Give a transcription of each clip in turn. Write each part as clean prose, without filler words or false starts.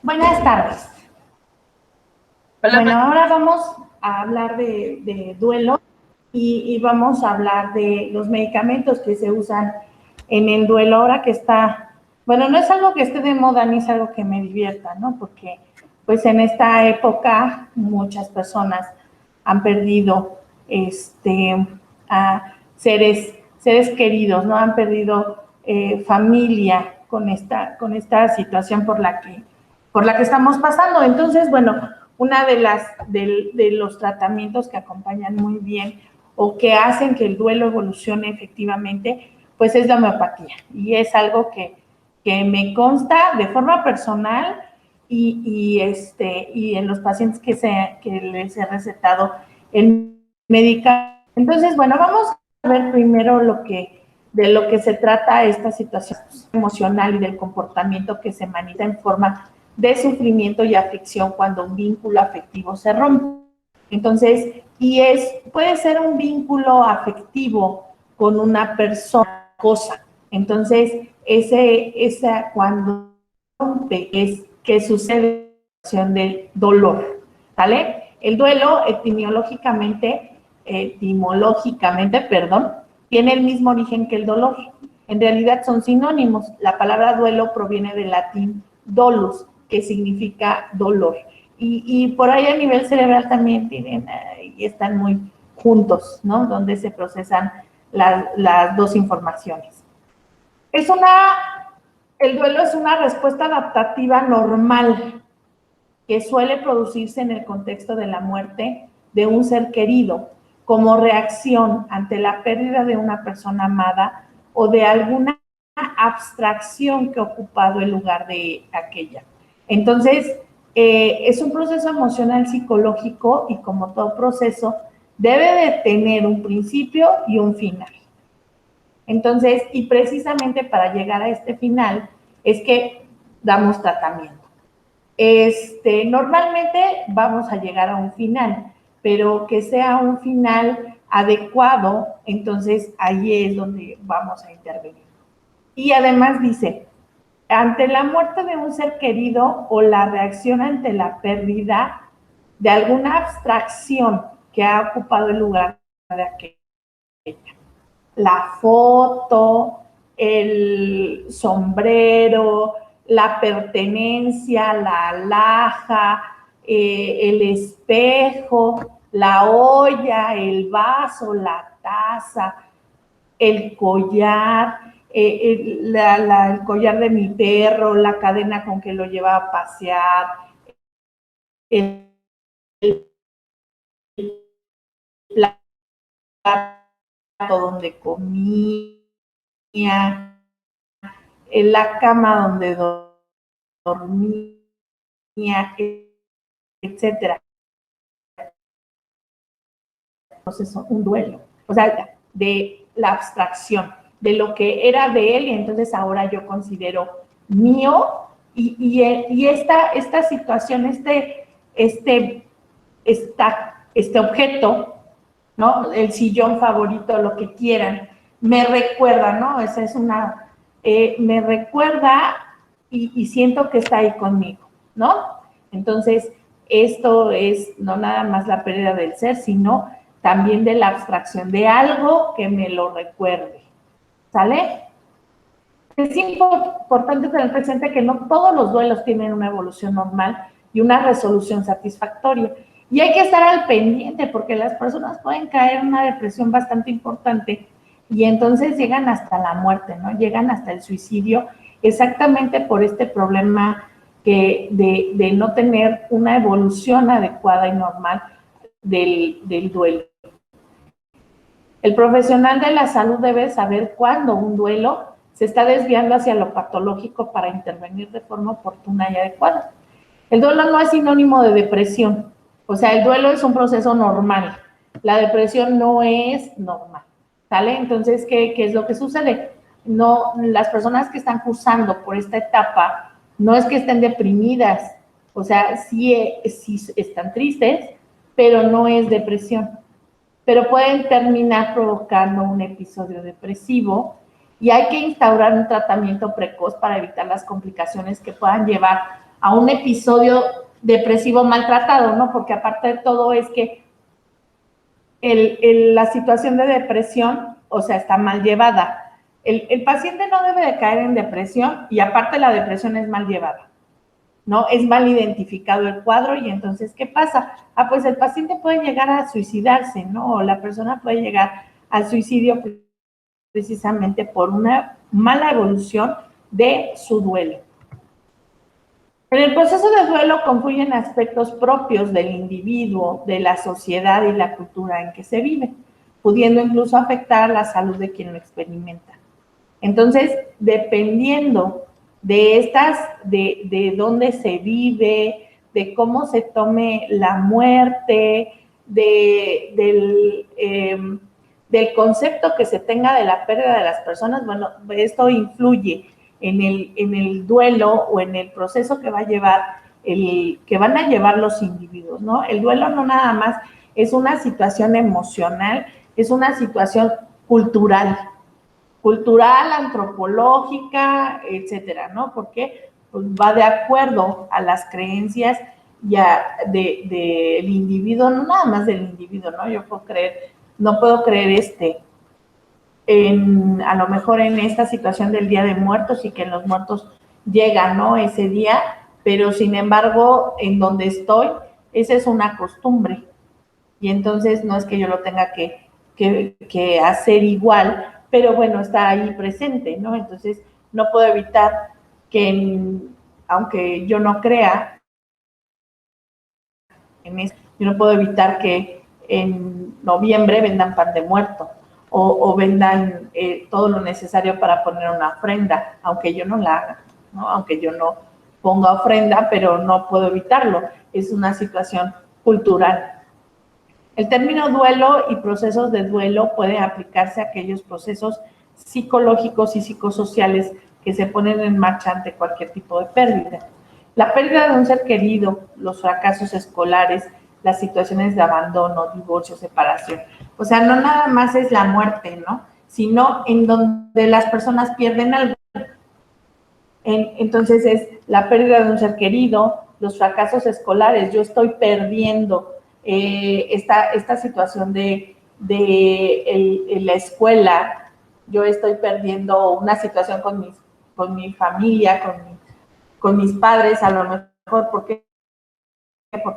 Buenas tardes. Hola, Bueno, ahora vamos a hablar de duelo y vamos a hablar de los medicamentos que se usan en el duelo ahora que está, bueno, no es algo que esté de moda ni es algo que me divierta, ¿no? Porque pues en esta época muchas personas han perdido a seres queridos, ¿no? Han perdido familia con esta situación por la que estamos pasando. Entonces, bueno, una de los tratamientos que acompañan muy bien o que hacen que el duelo evolucione efectivamente, pues es la homeopatía. Y es algo que me consta de forma personal y en los pacientes que les he recetado el medicamento. Entonces, bueno, vamos a ver primero de lo que se trata esta situación emocional y del comportamiento que se manifiesta en forma de sufrimiento y aflicción cuando un vínculo afectivo se rompe. Entonces, puede ser un vínculo afectivo con una persona, cosa. Entonces, cuando rompe es que sucede la situación del dolor, ¿vale? El duelo etimológicamente, perdón, tiene el mismo origen que el dolor. En realidad son sinónimos. La palabra duelo proviene del latín dolus, que significa dolor. Y por ahí a nivel cerebral también y están muy juntos, ¿no? Donde se procesan las dos informaciones. Es una, el duelo es una respuesta adaptativa normal que suele producirse en el contexto de la muerte de un ser querido, como reacción ante la pérdida de una persona amada o de alguna abstracción que ha ocupado el lugar de aquella. Entonces, es un proceso emocional psicológico y como todo proceso, debe de tener un principio y un final. Entonces, y precisamente para llegar a este final es que damos tratamiento. Normalmente vamos a llegar a un final, pero que sea un final adecuado, entonces ahí es donde vamos a intervenir. Y además dice, ante la muerte de un ser querido o la reacción ante la pérdida de alguna abstracción que ha ocupado el lugar de aquella. La foto, el sombrero, la pertenencia, la alhaja, el espejo, la olla, el vaso, la taza, el collar, el collar de mi perro, la cadena con que lo lleva a pasear, el plato donde comía, en la cama donde dormía, etcétera. Entonces, un duelo, o sea, de la abstracción, de lo que era de él y entonces ahora yo considero mío y esta situación, este objeto, ¿no? El sillón favorito, lo que quieran, me recuerda, ¿no? Esa es me recuerda y siento que está ahí conmigo, ¿no? Entonces, esto es no nada más la pérdida del ser, sino también de la abstracción de algo que me lo recuerde, ¿sale? Es importante tener presente que no todos los duelos tienen una evolución normal y una resolución satisfactoria. Y hay que estar al pendiente porque las personas pueden caer en una depresión bastante importante y entonces llegan hasta la muerte, ¿no? Llegan hasta el suicidio exactamente por este problema de no tener una evolución adecuada y normal del duelo. El profesional de la salud debe saber cuándo un duelo se está desviando hacia lo patológico para intervenir de forma oportuna y adecuada. El duelo no es sinónimo de depresión, o sea, el duelo es un proceso normal, la depresión no es normal, ¿sale? Entonces, ¿qué es lo que sucede? No, las personas que están cursando por esta etapa no es que estén deprimidas, o sea, sí están tristes, pero no es depresión, pero pueden terminar provocando un episodio depresivo y hay que instaurar un tratamiento precoz para evitar las complicaciones que puedan llevar a un episodio depresivo maltratado, ¿no? Porque aparte de todo es que la situación de depresión, o sea, está mal llevada. El paciente no debe de caer en depresión y aparte la depresión es mal llevada, ¿no? Es mal identificado el cuadro y entonces, ¿qué pasa? Pues el paciente puede llegar a suicidarse, ¿no? O la persona puede llegar al suicidio precisamente por una mala evolución de su duelo. En el proceso de duelo confluyen aspectos propios del individuo, de la sociedad y la cultura en que se vive, pudiendo incluso afectar la salud de quien lo experimenta. Entonces, dependiendo de de dónde se vive, de cómo se tome la muerte, del concepto que se tenga de la pérdida de las personas, bueno, esto influye en el duelo o en el proceso que va a llevar que van a llevar los individuos, ¿no? El duelo no nada más es una situación emocional, es una situación cultural, antropológica, etcétera, ¿no? Porque pues, va de acuerdo a las creencias ya del individuo, no nada más del individuo, ¿no? No puedo creer a lo mejor en esta situación del Día de Muertos y que los muertos llegan, ¿no? Ese día, pero sin embargo, en donde estoy, esa es una costumbre. Y entonces no es que yo lo tenga que hacer igual, pero bueno, está ahí presente, ¿no? Entonces no puedo evitar aunque yo no crea en eso, yo no puedo evitar que en noviembre vendan pan de muerto o vendan todo lo necesario para poner una ofrenda, aunque yo no la haga, ¿no? Aunque yo no ponga ofrenda, pero no puedo evitarlo. Es una situación cultural. El término duelo y procesos de duelo puede aplicarse a aquellos procesos psicológicos y psicosociales que se ponen en marcha ante cualquier tipo de pérdida. La pérdida de un ser querido, los fracasos escolares, las situaciones de abandono, divorcio, separación. O sea, no nada más es la muerte, ¿no? Sino en donde las personas pierden algo. Entonces es la pérdida de un ser querido, los fracasos escolares, yo estoy perdiendo esta situación de la escuela, yo estoy perdiendo una situación con mi familia, con mis padres, a lo mejor, porque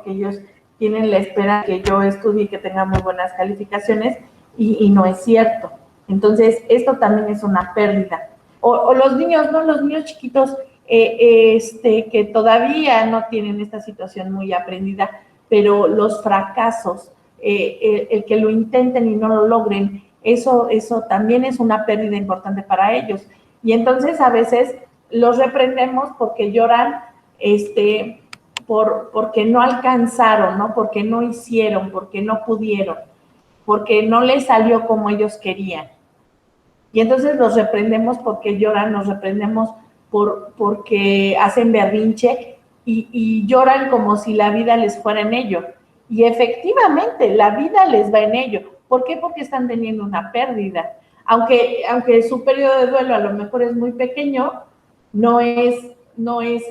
ellos tienen la espera que yo estudie y que tenga muy buenas calificaciones y no es cierto. Entonces, esto también es una pérdida. O los niños, ¿no? Los niños chiquitos que todavía no tienen esta situación muy aprendida, pero los fracasos, el que lo intenten y no lo logren, eso también es una pérdida importante para ellos. Y entonces a veces los reprendemos porque lloran, porque no alcanzaron, ¿no? Porque no hicieron, porque no pudieron, porque no les salió como ellos querían. Y entonces los reprendemos porque lloran, los reprendemos porque hacen berrinche y lloran como si la vida les fuera en ello. Y efectivamente, la vida les va en ello. ¿Por qué? Porque están teniendo una pérdida. Aunque su periodo de duelo a lo mejor es muy pequeño, no es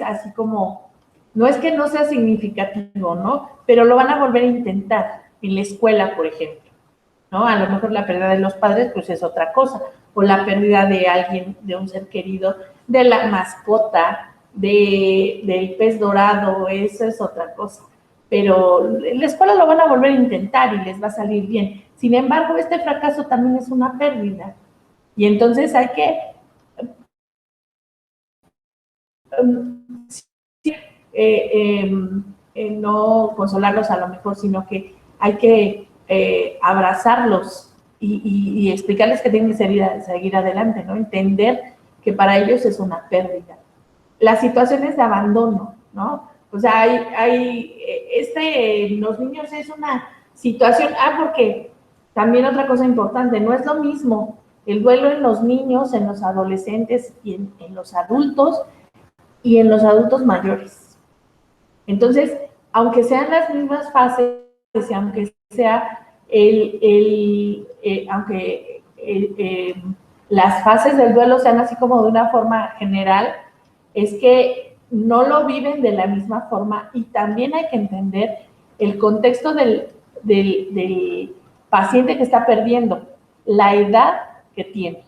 así como, no es que no sea significativo, ¿no? Pero lo van a volver a intentar en la escuela, por ejemplo, ¿no? A lo mejor la pérdida de los padres, pues es otra cosa, o la pérdida de alguien, de un ser querido, de la mascota, del pez dorado, eso es otra cosa. Pero en la escuela lo van a volver a intentar y les va a salir bien. Sin embargo, este fracaso también es una pérdida. Y entonces hay que no consolarlos a lo mejor, sino que hay que abrazarlos y explicarles que tienen que seguir adelante, ¿no? Entender que para ellos es una pérdida. Las situaciones de abandono, ¿no? O sea, los niños es una situación, porque también otra cosa importante, no es lo mismo el duelo en los niños, en los adolescentes y en los adultos y en los adultos mayores. Entonces, aunque sean las mismas fases, y aunque sea aunque las fases del duelo sean así como de una forma general, es que no lo viven de la misma forma y también hay que entender el contexto del paciente que está perdiendo, la edad que tiene.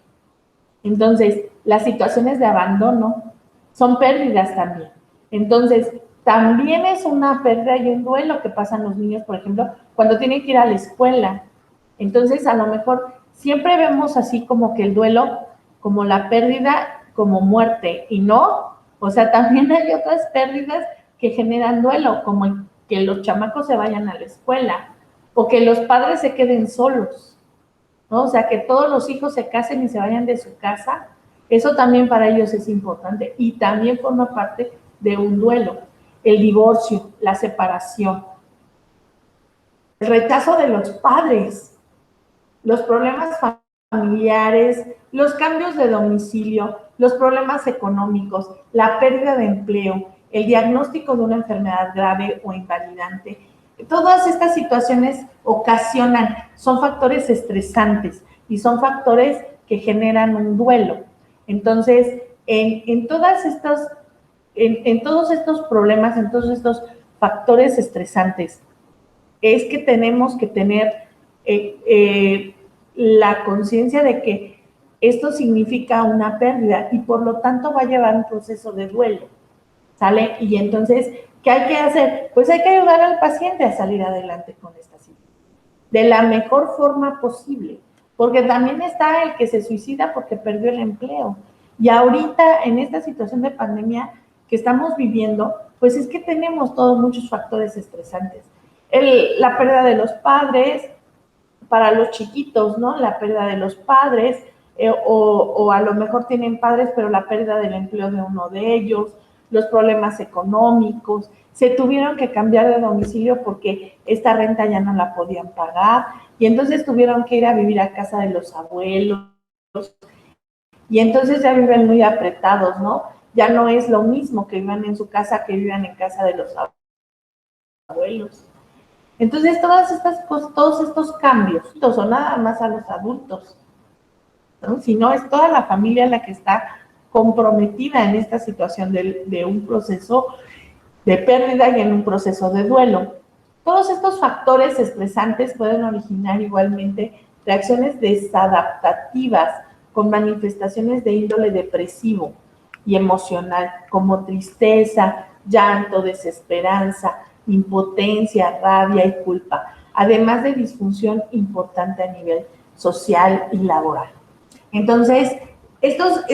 Entonces, las situaciones de abandono son pérdidas también. Entonces, también es una pérdida y un duelo que pasan los niños, por ejemplo, cuando tienen que ir a la escuela. Entonces, a lo mejor siempre vemos así como que el duelo, como la pérdida, como muerte, y no. O sea, también hay otras pérdidas que generan duelo, como que los chamacos se vayan a la escuela o que los padres se queden solos, ¿no? O sea, que todos los hijos se casen y se vayan de su casa, eso también para ellos es importante y también forma parte de un duelo. El divorcio, la separación, el rechazo de los padres, los problemas familiares, los cambios de domicilio, los problemas económicos, la pérdida de empleo, el diagnóstico de una enfermedad grave o invalidante. Todas estas situaciones ocasionan, son factores estresantes y son factores que generan un duelo. Entonces, en todos estos problemas, en todos estos factores estresantes, es que tenemos que tener la conciencia de que esto significa una pérdida y por lo tanto va a llevar un proceso de duelo, ¿sale? Y entonces, ¿qué hay que hacer? Pues hay que ayudar al paciente a salir adelante con esta situación, de la mejor forma posible, porque también está el que se suicida porque perdió el empleo. Y ahorita, en esta situación de pandemia que estamos viviendo, pues es que tenemos todos muchos factores estresantes. La pérdida de los padres, para los chiquitos, ¿no? La pérdida de los padres, o a lo mejor tienen padres, pero la pérdida del empleo de uno de ellos, los problemas económicos, se tuvieron que cambiar de domicilio porque esta renta ya no la podían pagar, y entonces tuvieron que ir a vivir a casa de los abuelos, y entonces ya viven muy apretados, ¿no? Ya no es lo mismo que vivan en su casa que vivan en casa de los abuelos. Entonces, todas estas cosas, todos estos cambios, no son nada más a los adultos, ¿no? Sino es toda la familia la que está comprometida en esta situación de un proceso de pérdida y en un proceso de duelo. Todos estos factores estresantes pueden originar igualmente reacciones desadaptativas con manifestaciones de índole depresivo y emocional, como tristeza, llanto, desesperanza, impotencia, rabia y culpa, además de disfunción importante a nivel social y laboral. Entonces, estas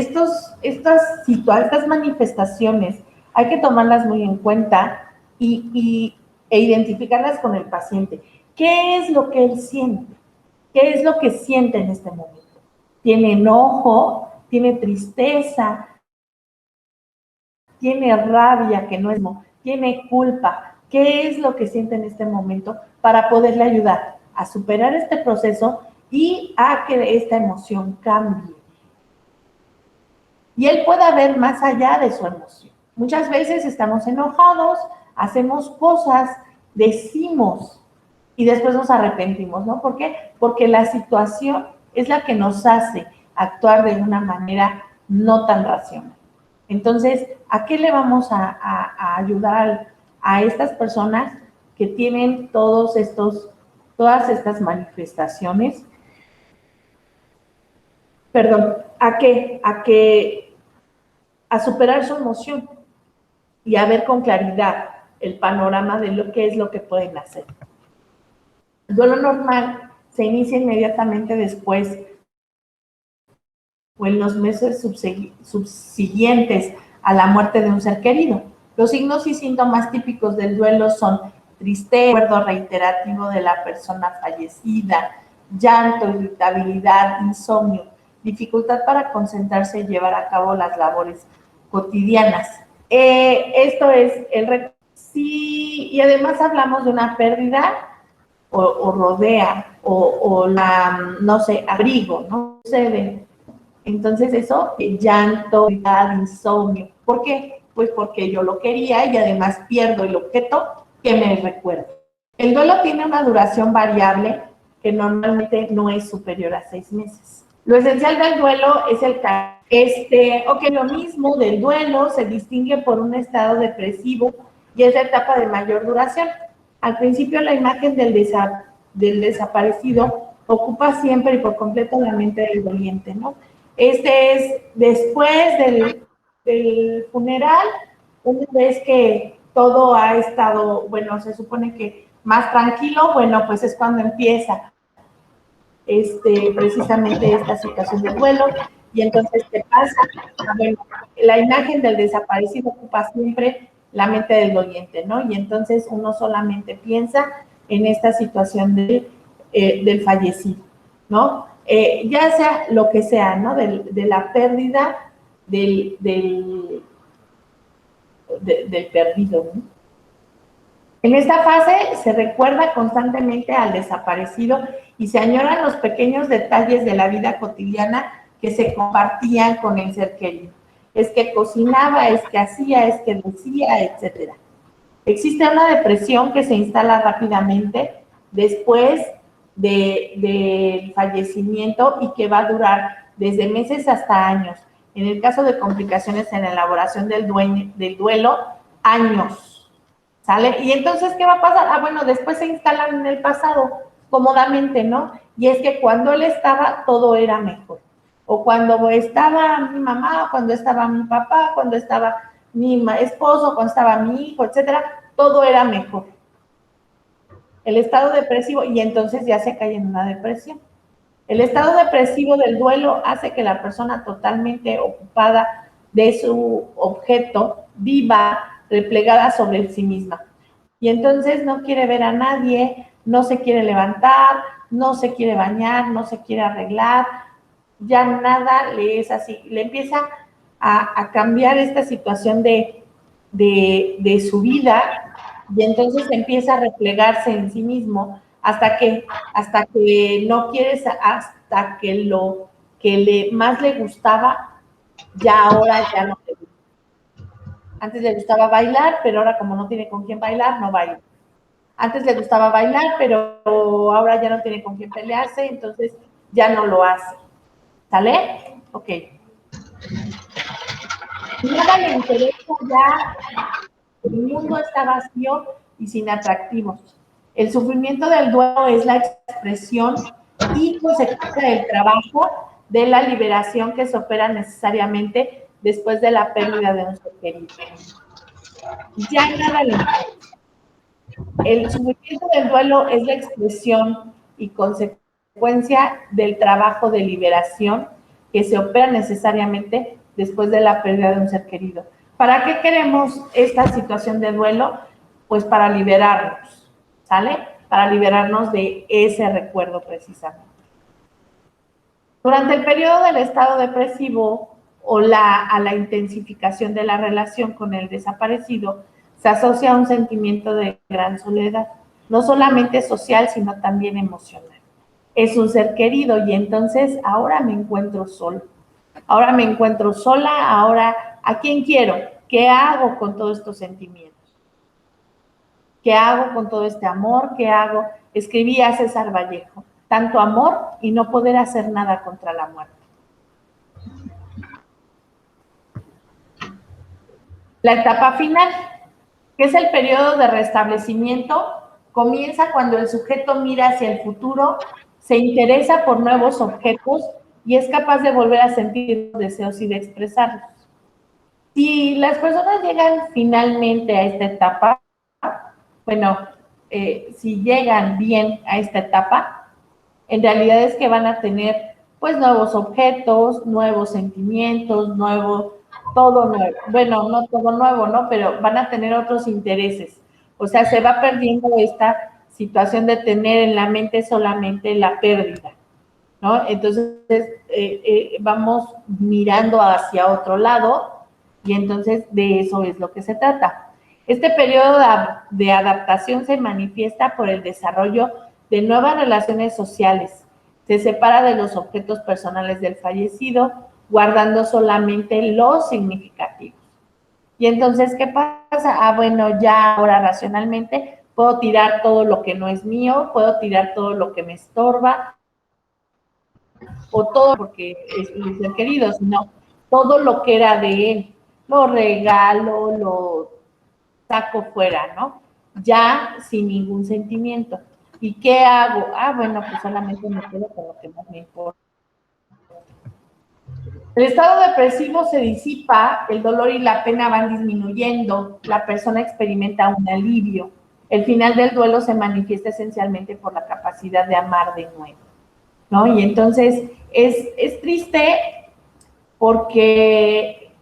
manifestaciones hay que tomarlas muy en cuenta e identificarlas con el paciente. ¿Qué es lo que él siente? ¿Qué es lo que siente en este momento? ¿Tiene enojo? ¿Tiene tristeza? ¿Tiene rabia, que no es no? ¿Tiene culpa? ¿Qué es lo que siente en este momento para poderle ayudar a superar este proceso y a que esta emoción cambie? Y él pueda ver más allá de su emoción. Muchas veces estamos enojados, hacemos cosas, decimos y después nos arrepentimos, ¿no? ¿Por qué? Porque la situación es la que nos hace actuar de una manera no tan racional. Entonces, ¿a qué le vamos a ayudar a estas personas que tienen todas estas manifestaciones? Perdón, a superar su emoción y a ver con claridad el panorama de lo que es lo que pueden hacer. El duelo normal se inicia inmediatamente después o en los meses subsiguientes a la muerte de un ser querido. Los signos y síntomas típicos del duelo son tristeza, recuerdo reiterativo de la persona fallecida, llanto, irritabilidad, insomnio, dificultad para concentrarse y llevar a cabo las labores cotidianas. Esto es sí, y además hablamos de una pérdida o rodea o la, no sé, abrigo, ¿no? Sucede. Entonces eso, llanto, insomnio. ¿Por qué? Pues porque yo lo quería y además pierdo el objeto que me recuerda. El duelo tiene una duración variable que normalmente no es superior a 6 meses. Lo esencial del duelo es el Ok, lo mismo del duelo se distingue por un estado depresivo y es la etapa de mayor duración. Al principio la imagen del desaparecido ocupa siempre y por completo la mente del doliente, ¿no? Este es después del funeral, una vez que todo ha estado, bueno, se supone que más tranquilo, bueno, pues es cuando empieza precisamente esta situación del duelo, y entonces, ¿qué pasa? Bueno, la imagen del desaparecido ocupa siempre la mente del doliente, ¿no? Y entonces uno solamente piensa en esta situación del fallecido, ¿no? Ya sea lo que sea, ¿no? De la pérdida del perdido, ¿no? En esta fase se recuerda constantemente al desaparecido y se añoran los pequeños detalles de la vida cotidiana que se compartían con el ser querido. Es que cocinaba, es que hacía, es que decía, etc. Existe una depresión que se instala rápidamente después del fallecimiento y que va a durar desde meses hasta años. En el caso de complicaciones en la elaboración del duelo, años. ¿Sale? Y entonces, ¿qué va a pasar? Ah, bueno, después se instalan en el pasado, cómodamente, ¿no? Y es que cuando él estaba, todo era mejor. O cuando estaba mi mamá, cuando estaba mi papá, cuando estaba mi esposo, cuando estaba mi hijo, etcétera, todo era mejor. El estado depresivo, y entonces ya se cae en una depresión. El estado depresivo del duelo hace que la persona totalmente ocupada de su objeto viva replegada sobre sí misma. Y entonces no quiere ver a nadie, no se quiere levantar, no se quiere bañar, no se quiere arreglar, ya nada le es así. Le empieza a cambiar esta situación de su vida y entonces empieza a replegarse en sí mismo hasta que no quieres, hasta que lo que más le gustaba, ya ahora ya no le gusta. Antes le gustaba bailar, pero ahora como no tiene con quién bailar, no baila. Antes le gustaba bailar, pero ahora ya no tiene con quién pelearse, entonces ya no lo hace. ¿Sale? Ok. Nada le interesa ya, el mundo está vacío y sin atractivos. El sufrimiento del duelo es la expresión y consecuencia del trabajo de la liberación que se opera necesariamente después de la pérdida de un ser querido. Ya nada le interesa. El sufrimiento del duelo es la expresión y consecuencia del trabajo de liberación que se opera necesariamente después de la pérdida de un ser querido. ¿Para qué queremos esta situación de duelo? Pues para liberarnos, ¿sale? Para liberarnos de ese recuerdo precisamente. Durante el periodo del estado depresivo o a la intensificación de la relación con el desaparecido, se asocia a un sentimiento de gran soledad, no solamente social, sino también emocional. Es un ser querido y entonces ahora me encuentro solo. Ahora me encuentro sola, ahora ¿a quién quiero? ¿Qué hago con todos estos sentimientos? ¿Qué hago con todo este amor? ¿Qué hago? Escribí a César Vallejo, tanto amor y no poder hacer nada contra la muerte. La etapa final, que es el periodo de restablecimiento, comienza cuando el sujeto mira hacia el futuro, se interesa por nuevos objetos y es capaz de volver a sentir los deseos y de expresarlos. Si las personas llegan finalmente a esta etapa, bueno, si llegan bien a esta etapa, en realidad es que van a tener pues nuevos objetos, nuevos sentimientos, todo nuevo. Bueno, no todo nuevo, ¿no? Pero van a tener otros intereses. O sea, se va perdiendo esta situación de tener en la mente solamente la pérdida, ¿no? Entonces, vamos mirando hacia otro lado y entonces de eso es lo que se trata. Este periodo de adaptación se manifiesta por el desarrollo de nuevas relaciones sociales. Se separa de los objetos personales del fallecido, guardando solamente los significativos. Y entonces, ¿qué pasa? Ah, bueno, ya ahora racionalmente puedo tirar todo lo que no es mío, puedo tirar todo lo que me estorba, o todo porque es un ser querido, sino todo lo que era de él, lo regalo, lo saco fuera, ¿no? Ya sin ningún sentimiento. ¿Y qué hago? Ah, bueno, pues solamente me quedo con lo que más me importa. El estado depresivo se disipa, el dolor y la pena van disminuyendo, la persona experimenta un alivio. El final del duelo se manifiesta esencialmente por la capacidad de amar de nuevo, ¿no? Y entonces es triste porque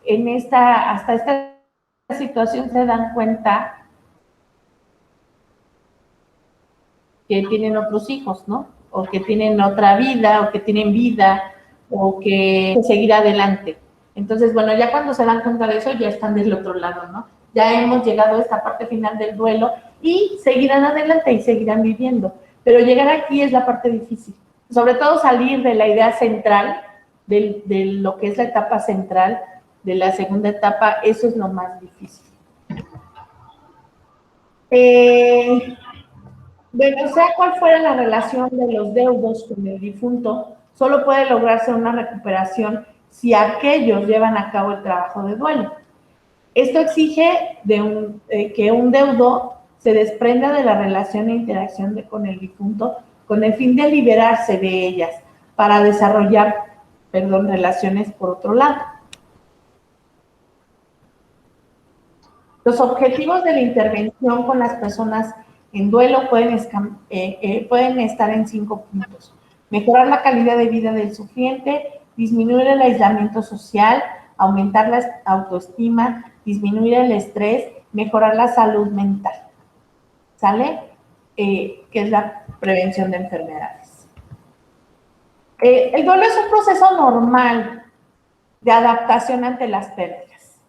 hasta esta situación se dan cuenta que tienen otros hijos, ¿no? O que tienen otra vida, o que tienen vida, o que seguir adelante. Entonces, bueno, ya cuando se dan cuenta de eso, ya están del otro lado, ¿no? Ya hemos llegado a esta parte final del duelo y seguirán adelante y seguirán viviendo. Pero llegar aquí es la parte difícil. Sobre todo salir de la idea central, de lo que es la etapa central, de la segunda etapa, eso es lo más difícil. Bueno, sea cual fuera la relación de los deudos con el difunto, solo puede lograrse una recuperación si aquellos llevan a cabo el trabajo de duelo. Esto exige que un deudo se desprenda de la relación e interacción con el difunto con el fin de liberarse de ellas para desarrollar, relaciones por otro lado. Los objetivos de la intervención con las personas en duelo pueden estar en 5 puntos. Mejorar la calidad de vida del sufriente, disminuir el aislamiento social, aumentar la autoestima, disminuir el estrés, mejorar la salud mental. ¿Sale? Que es la prevención de enfermedades. El duelo es un proceso normal de adaptación ante las pérdidas.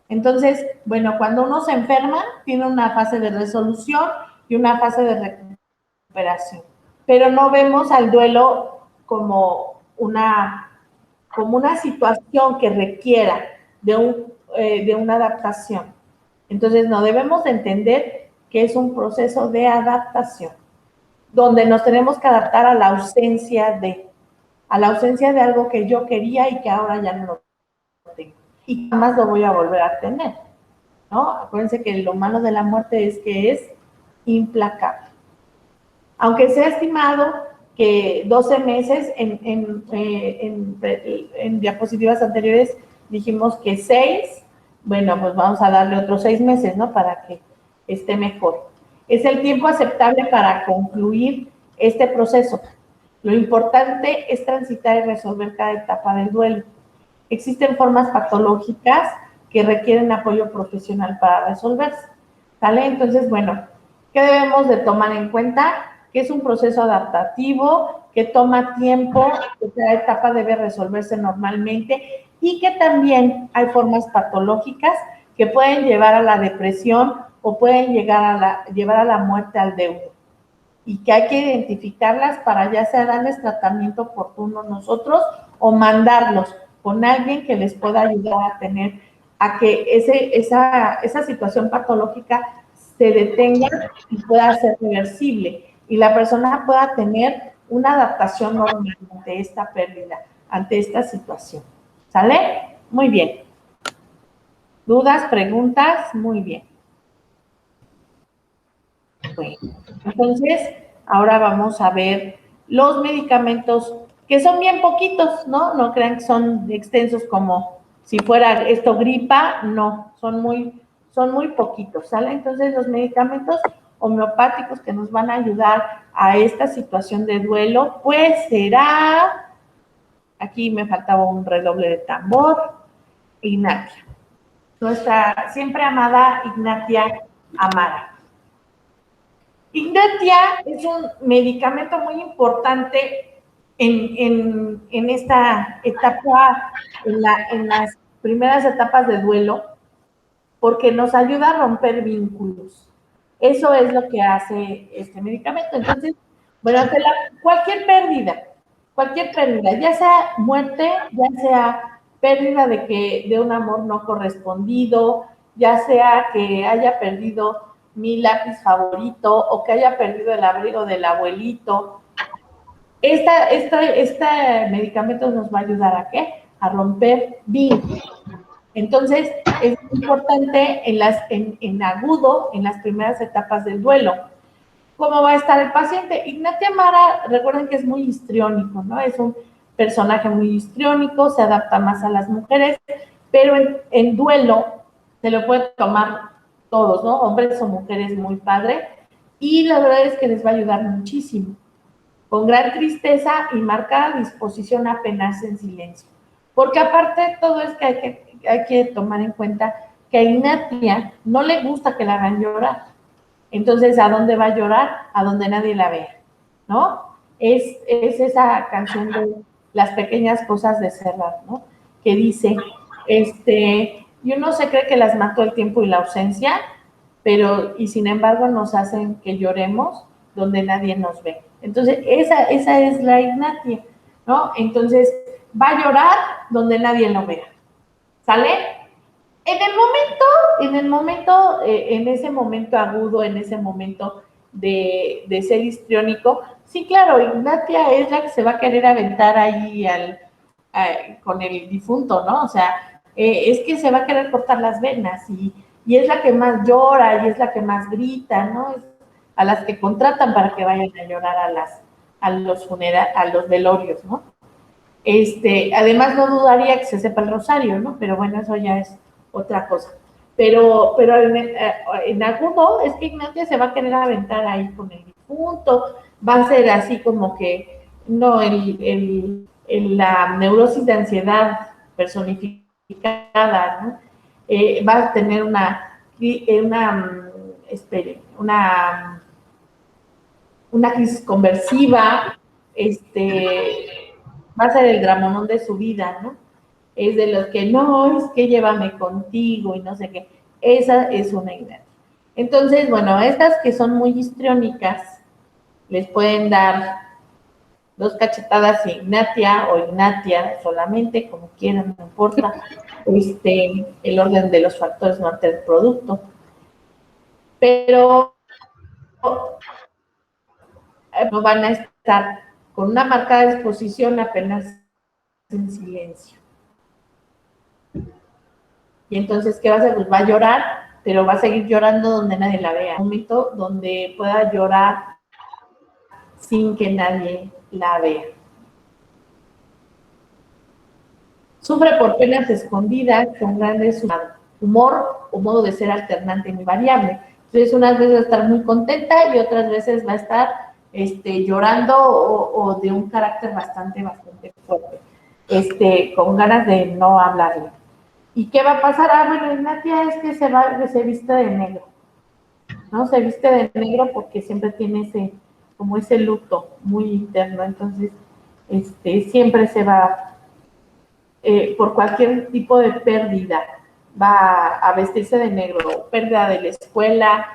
Entonces, bueno, cuando uno se enferma, tiene una fase de resolución y una fase de recuperación. Pero no vemos al duelo como una situación que requiera de una adaptación. Entonces, no debemos de entender que es un proceso de adaptación, donde nos tenemos que adaptar a la ausencia de algo que yo quería y que ahora ya no lo tengo. Y jamás lo voy a volver a tener, ¿no? Acuérdense que lo malo de la muerte es que es implacable. Aunque se ha estimado que 12 meses, en diapositivas anteriores dijimos que 6, bueno, pues vamos a darle otros 6 meses, ¿no? Para que esté mejor. Es el tiempo aceptable para concluir este proceso. Lo importante es transitar y resolver cada etapa del duelo. Existen formas patológicas que requieren apoyo profesional para resolverse, ¿vale? Entonces, bueno, ¿qué debemos de tomar en cuenta? Que es un proceso adaptativo, que toma tiempo, que cada etapa debe resolverse normalmente y que también hay formas patológicas que pueden llevar a la depresión o pueden llevar a la muerte al deudo y que hay que identificarlas para ya sea darles tratamiento oportuno nosotros o mandarlos con alguien que les pueda ayudar a que esa situación patológica se detenga y pueda ser reversible y la persona pueda tener una adaptación normal ante esta pérdida, ante esta situación. ¿Sale? Muy bien. ¿Dudas, preguntas? Muy bien. Bueno, entonces, ahora vamos a ver los medicamentos, que son bien poquitos, ¿no? No crean que son extensos como si fuera esto gripa, no, son muy poquitos, ¿sale? Entonces, los medicamentos homeopáticos que nos van a ayudar a esta situación de duelo, pues será, aquí me faltaba un redoble de tambor, Ignatia, nuestra siempre amada Ignatia Amara. Ignatia es un medicamento muy importante en esta etapa, en las primeras etapas de duelo, porque nos ayuda a romper vínculos. Eso es lo que hace este medicamento. Entonces, bueno, ante cualquier pérdida, ya sea muerte, ya sea pérdida de un amor no correspondido, ya sea que haya perdido mi lápiz favorito o que haya perdido el abrigo del abuelito. Este medicamento nos va a ayudar ¿a qué? a romper vínculos. Entonces, es importante en agudo, en las primeras etapas del duelo. ¿Cómo va a estar el paciente? Ignatia Mara, recuerden que es muy histriónico, ¿no? Es un personaje muy histriónico, se adapta más a las mujeres, pero en duelo se lo puede tomar todos, ¿no? Hombres o mujeres, muy padre. Y la verdad es que les va a ayudar muchísimo. Con gran tristeza y marcada disposición a penarse en silencio. Porque aparte de todo es que hay que tomar en cuenta que a Ignatia no le gusta que la hagan llorar. Entonces, ¿a dónde va a llorar? A donde nadie la vea, ¿no? Es esa canción de Las pequeñas cosas de Serrat, ¿no? Que dice, y uno se cree que las mató el tiempo y la ausencia, pero, y sin embargo nos hacen que lloremos donde nadie nos ve. Entonces, esa es la Ignatia, ¿no? Entonces, va a llorar donde nadie lo vea, ¿sale? En ese momento agudo, en ese momento de ser histriónico, sí, claro, Ignatia es la que se va a querer aventar ahí con el difunto, ¿no? O sea, es que se va a querer cortar las venas y es la que más llora y es la que más grita, ¿no? Es a las que contratan para que vayan a llorar a los velorios, ¿no? Además no dudaría que se sepa el rosario, ¿no? Pero bueno, eso ya es otra cosa. Pero en agudo es que Ignatia se va a querer aventar ahí con el difunto, va a ser así como que, no, la neurosis de ansiedad personificada, ¿no? Va a tener una crisis conversiva, va a ser el dramonón de su vida, ¿no? Es de los que, no, es que llévame contigo y no sé qué. Esa es una Ignatia. Entonces, bueno, estas que son muy histriónicas, les pueden dar 2 cachetadas Ignatia o Ignatia solamente, como quieran, no importa. El orden de los factores no altera el producto. Pero no van a estar con una marcada disposición apenas en silencio. Y entonces, ¿qué va a hacer? Pues va a llorar, pero va a seguir llorando donde nadie la vea. Un momento donde pueda llorar sin que nadie la vea. Sufre por penas escondidas con grandes humor o modo de ser alternante muy variable. Entonces, unas veces va a estar muy contenta y otras veces va a estar llorando o de un carácter bastante fuerte, con ganas de no hablarle. ¿Y qué va a pasar? Bueno, Ignatia es que se viste de negro, ¿no? Se viste de negro porque siempre tiene ese luto muy interno, entonces, siempre se va, por cualquier tipo de pérdida, va a vestirse de negro, pérdida de la escuela,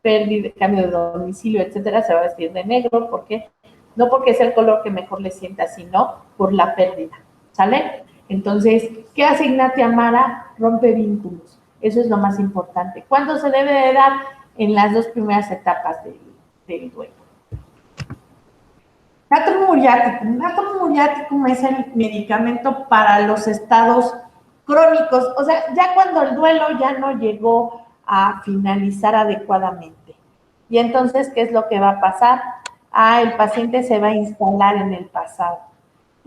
pérdida, cambio de domicilio, etcétera, se va a vestir de negro, porque no porque es el color que mejor le sienta, sino por la pérdida, ¿sale? Entonces, ¿qué hace Ignatia Mara? Rompe vínculos. Eso es lo más importante. ¿Cuándo se debe de dar? En las 2 primeras etapas del duelo. Natrium muriaticum es el medicamento para los estados crónicos, o sea, ya cuando el duelo ya no llegó a finalizar adecuadamente. Y entonces, ¿qué es lo que va a pasar? El paciente se va a instalar en el pasado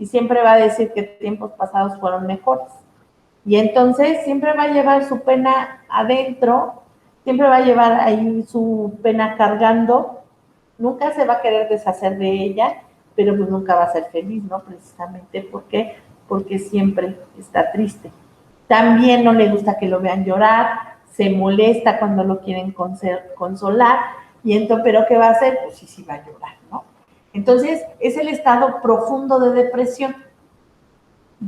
y siempre va a decir que tiempos pasados fueron mejores. Y entonces siempre va a llevar su pena adentro, siempre va a llevar ahí su pena cargando, nunca se va a querer deshacer de ella, pero pues nunca va a ser feliz, ¿no? Precisamente porque siempre está triste. También no le gusta que lo vean llorar, se molesta cuando lo quieren consolar, y entonces, ¿pero qué va a hacer? Pues sí va a llorar, ¿no? Entonces, es el estado profundo de depresión.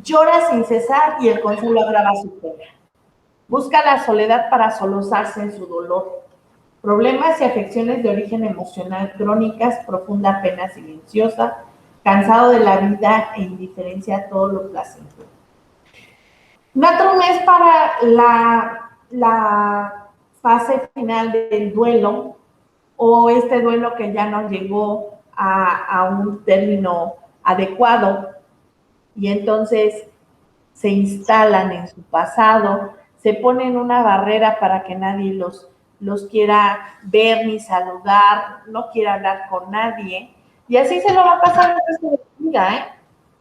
Llora sin cesar y el consuelo agrava su pena. Busca la soledad para solozarse en su dolor. Problemas y afecciones de origen emocional crónicas, profunda pena silenciosa, cansado de la vida e indiferencia a todo lo placentero. Natrum es para la fase final del duelo o este duelo que ya no llegó a un término adecuado y entonces se instalan en su pasado, se ponen una barrera para que nadie los quiera ver ni saludar, no quiera hablar con nadie, y así se lo va a pasar el resto de su vida, ¿eh?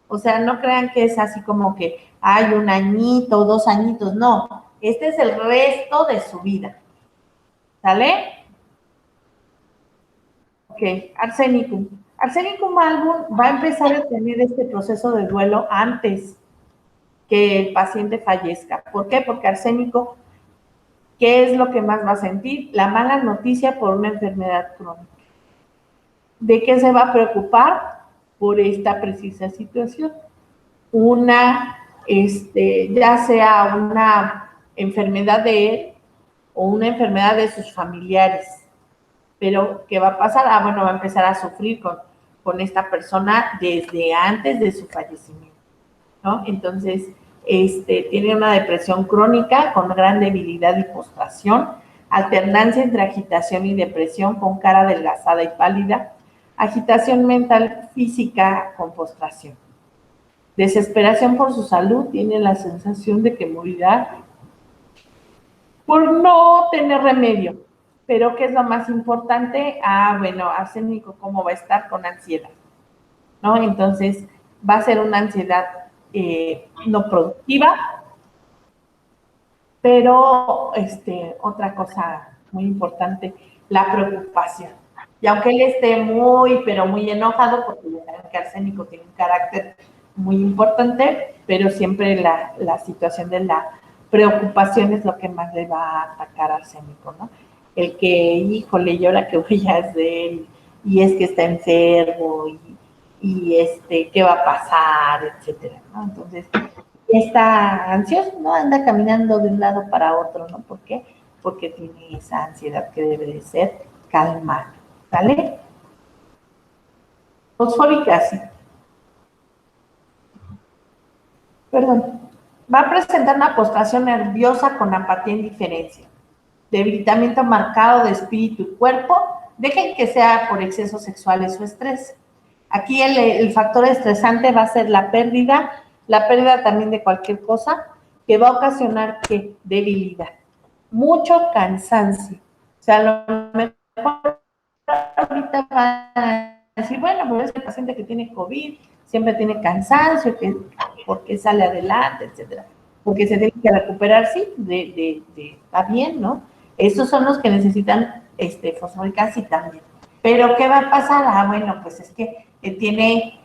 O sea, no crean que es así como que hay un añito, 2 añitos, no, este es el resto de su vida, ¿sale? Ok, Arsenicum. Arsenicum album va a empezar a tener este proceso de duelo antes que el paciente fallezca. ¿Por qué? Porque arsénico, ¿qué es lo que más va a sentir? La mala noticia por una enfermedad crónica. ¿De qué se va a preocupar? Por esta precisa situación. Ya sea una enfermedad de él o una enfermedad de sus familiares. Pero, ¿qué va a pasar? Bueno, va a empezar a sufrir con esta persona desde antes de su fallecimiento, ¿no? Entonces, tiene una depresión crónica con gran debilidad y postración, alternancia entre agitación y depresión con cara adelgazada y pálida, agitación mental física con postración. Desesperación por su salud, tiene la sensación de que morirá por no tener remedio. Pero, ¿qué es lo más importante? Bueno, arsénico, ¿cómo va a estar? Con ansiedad, ¿no? Entonces, va a ser una ansiedad no productiva, pero otra cosa muy importante, la preocupación. Y aunque él esté muy, pero muy enojado, porque ya saben que arsénico tiene un carácter muy importante, pero siempre la situación de la preocupación es lo que más le va a atacar a arsénico, ¿no? El que, híjole, llora que huyas de él, y es que está enfermo, y qué va a pasar, etcétera, ¿no? Entonces, está ansioso, ¿no? Anda caminando de un lado para otro, ¿no? ¿Por qué? Porque tiene esa ansiedad que debe de ser calmada, ¿vale? Fosfórica ácida. Perdón. Va a presentar una postración nerviosa con apatía e indiferencia, debilitamiento marcado de espíritu y cuerpo, dejen que sea por excesos sexuales o estrés. Aquí el factor estresante va a ser la pérdida también de cualquier cosa, que va a ocasionar ¿qué? Debilidad, mucho cansancio. O sea, a lo mejor ahorita van a decir, bueno, pues es el paciente que tiene COVID, siempre tiene cansancio, porque sale adelante, etcétera. Porque se tiene que recuperar, sí, está bien, ¿no? Esos son los que necesitan fosfórica ácida también. Pero, ¿qué va a pasar? Bueno, pues es que tiene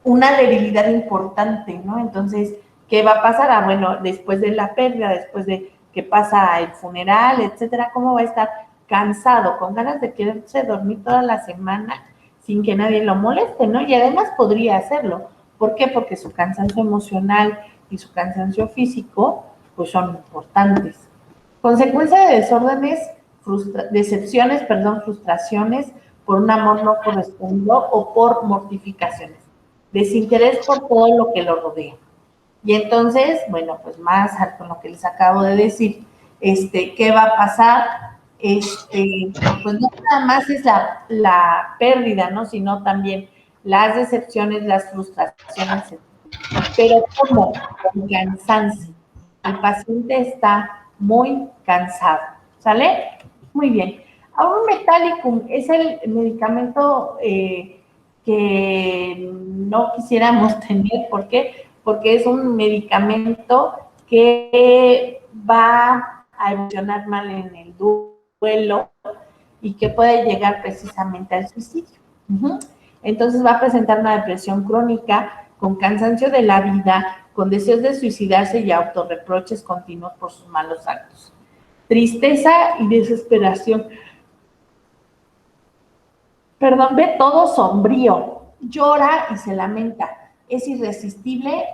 una debilidad importante, ¿no? Entonces, ¿qué va a pasar? Bueno, después de la pérdida, después de que pasa el funeral, etcétera, ¿cómo va a estar? Cansado, con ganas de quererse dormir toda la semana sin que nadie lo moleste, ¿no? Y además podría hacerlo. ¿Por qué? Porque su cansancio emocional y su cansancio físico, pues son importantes. Consecuencia de desórdenes, frustraciones por un amor no correspondido o por mortificaciones. Desinterés por todo lo que lo rodea. Y entonces, bueno, pues más con lo que les acabo de decir, ¿qué va a pasar? Pues no nada más es la pérdida, ¿no? Sino también las decepciones, las frustraciones, pero ¿cómo? Con cansancio. El paciente está muy cansado, ¿sale? Muy bien. Aurum metallicum es el medicamento que no quisiéramos tener. ¿Por qué? Porque es un medicamento que va a evolucionar mal en el duelo y que puede llegar precisamente al suicidio. Entonces va a presentar una depresión crónica con cansancio de la vida, con deseos de suicidarse y autorreproches continuos por sus malos actos. Tristeza y desesperación. Perdón, ve todo sombrío, llora y se lamenta. Es irresistible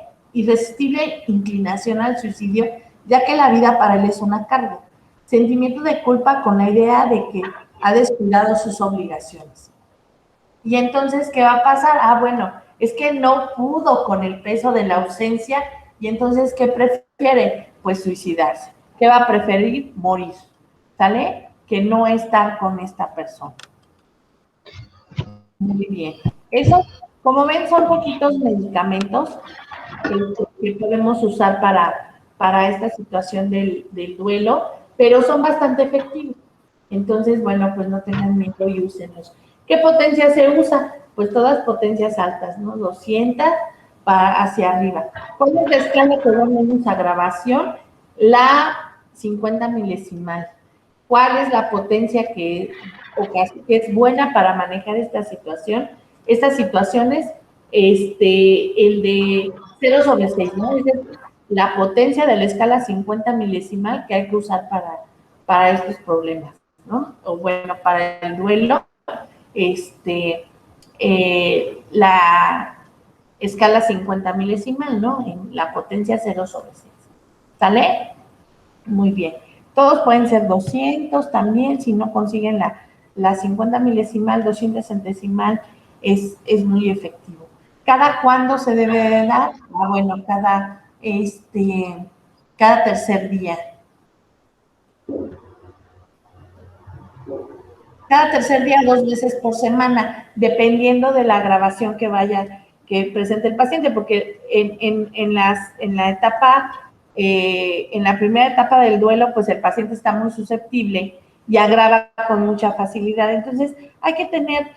inclinación al suicidio, ya que la vida para él es una carga. Sentimiento de culpa con la idea de que ha descuidado sus obligaciones. Y entonces, ¿qué va a pasar? Bueno, es que no pudo con el peso de la ausencia y entonces, ¿qué prefiere? Pues suicidarse. ¿Qué va a preferir? Morir, ¿sale? Que no estar con esta persona. Muy bien. Eso, como ven, son poquitos medicamentos que podemos usar para esta situación del duelo, pero son bastante efectivos. Entonces, bueno, pues no tengan miedo y úsenlos. ¿Qué potencia se usa? Pues todas potencias altas, ¿no? 200 para hacia arriba. ¿Cuál es la escala que vamos a grabación? La 50 milesimal. ¿Cuál es la potencia que es buena para manejar esta situación? Estas situaciones, el de 0/6, ¿no? Es la potencia de la escala 50 milesimal que hay que usar para estos problemas, ¿no? O bueno, para el duelo, la escala 50 milesimal, ¿no? En la potencia 0/6. ¿Sale? Muy bien. Todos pueden ser 200 también, si no consiguen la 50 milesimal, 200 centesimal, es muy efectivo. ¿Cada cuándo se debe de dar? Bueno, cada tercer día. Cada tercer día, 2 veces por semana, dependiendo de la agravación que presente el paciente, porque en la etapa, en la primera etapa del duelo, pues el paciente está muy susceptible y agrava con mucha facilidad. Entonces, hay que tener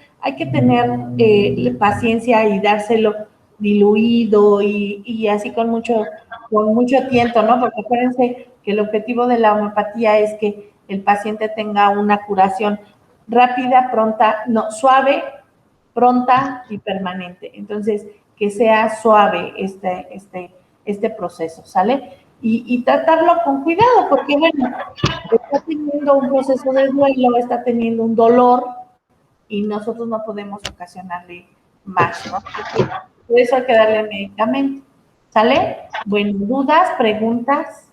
paciencia y dárselo diluido y así con mucho tiento, ¿no? Porque acuérdense que el objetivo de la homeopatía es que el paciente tenga una curación rápida, pronta, no, suave, pronta y permanente. Entonces, que sea suave este proceso, ¿sale? Y tratarlo con cuidado, porque bueno, está teniendo un proceso de duelo, está teniendo un dolor y nosotros no podemos ocasionarle más, ¿no? Por eso hay que darle medicamento, ¿sale? Bueno, ¿dudas, preguntas?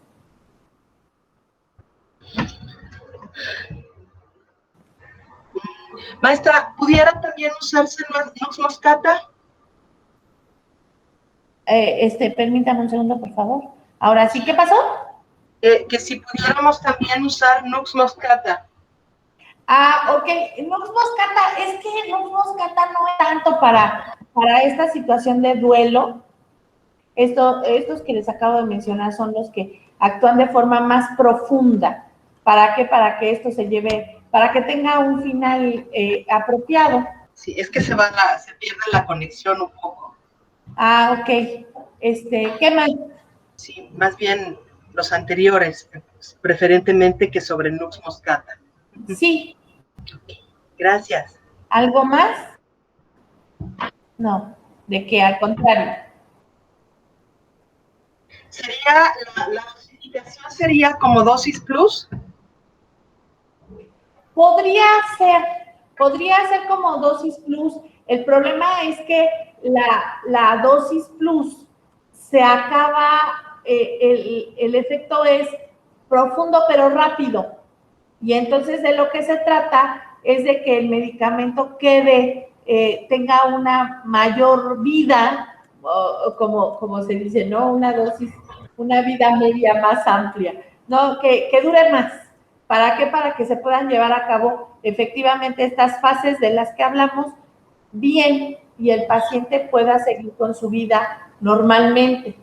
Maestra, ¿pudiera también usarse Nux moscata? Permítame un segundo, por favor. Ahora sí, ¿qué pasó? Que si pudiéramos también usar Nux moscata. Ok, Nux moscata, es que Nux moscata no es tanto para esta situación de duelo. Estos que les acabo de mencionar son los que actúan de forma más profunda. ¿Para qué? Para que esto se lleve, para que tenga un final apropiado. Sí, es que se pierde la conexión un poco. Ok. ¿Qué más? Sí, más bien los anteriores, preferentemente que sobre Nux moscata. Sí. Okay. Gracias. ¿Algo más? No, de que al contrario. ¿Sería la dosificación sería como dosis plus? Podría ser como dosis plus. El problema es que la dosis plus se acaba, el efecto es profundo pero rápido. Y entonces de lo que se trata es de que el medicamento tenga una mayor vida, como se dice, ¿no? Una vida media más amplia, ¿no? Que dure más. ¿Para qué? Para que se puedan llevar a cabo efectivamente estas fases de las que hablamos bien y el paciente pueda seguir con su vida normalmente.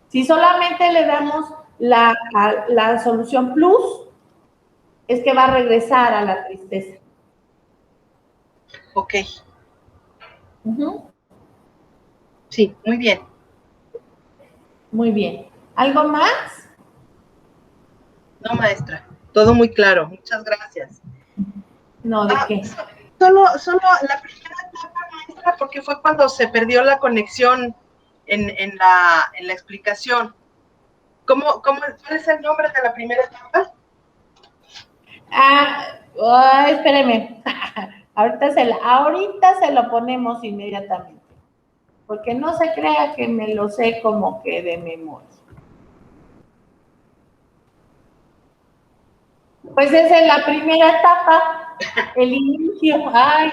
Si solamente le damos la solución plus, es que va a regresar a la tristeza. Ok. Sí, muy bien. Muy bien. ¿Algo más? No, maestra, todo muy claro. Muchas gracias. No, ¿de qué? Solo la primera etapa, maestra, porque fue cuando se perdió la conexión en la explicación. ¿Cuál es el nombre de la primera etapa? Espéreme. Ahorita se lo ponemos inmediatamente. Porque no se crea que me lo sé como que de memoria. Pues esa es la primera etapa, el inicio. Ay,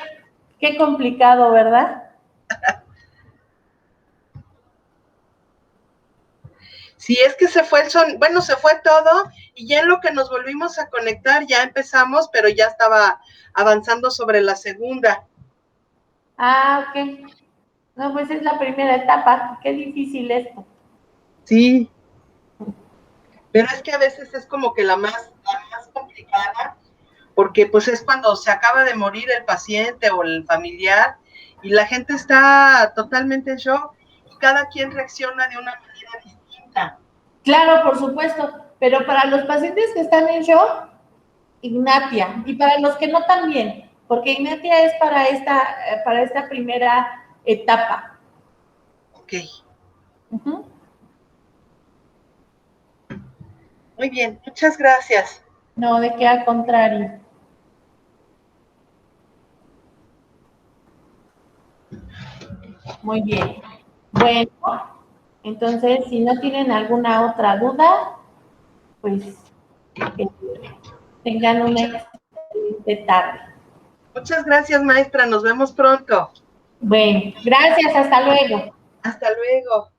qué complicado, ¿verdad? Sí, es que se fue se fue todo y ya en lo que nos volvimos a conectar ya empezamos, pero ya estaba avanzando sobre la segunda. Ok. No, pues es la primera etapa, qué difícil esto. Sí, pero es que a veces es como que la más complicada, porque pues es cuando se acaba de morir el paciente o el familiar y la gente está totalmente en shock y cada quien reacciona de una manera distinta. Claro, por supuesto, pero para los pacientes que están en shock, Ignatia, y para los que no también, porque Ignatia es para esta primera etapa. Ok. Muy bien, muchas gracias. No, de qué, al contrario. Muy bien. Bueno, entonces, si no tienen alguna otra duda, pues que tengan una excelente tarde. Muchas gracias, maestra. Nos vemos pronto. Bueno, gracias, hasta luego. Hasta luego.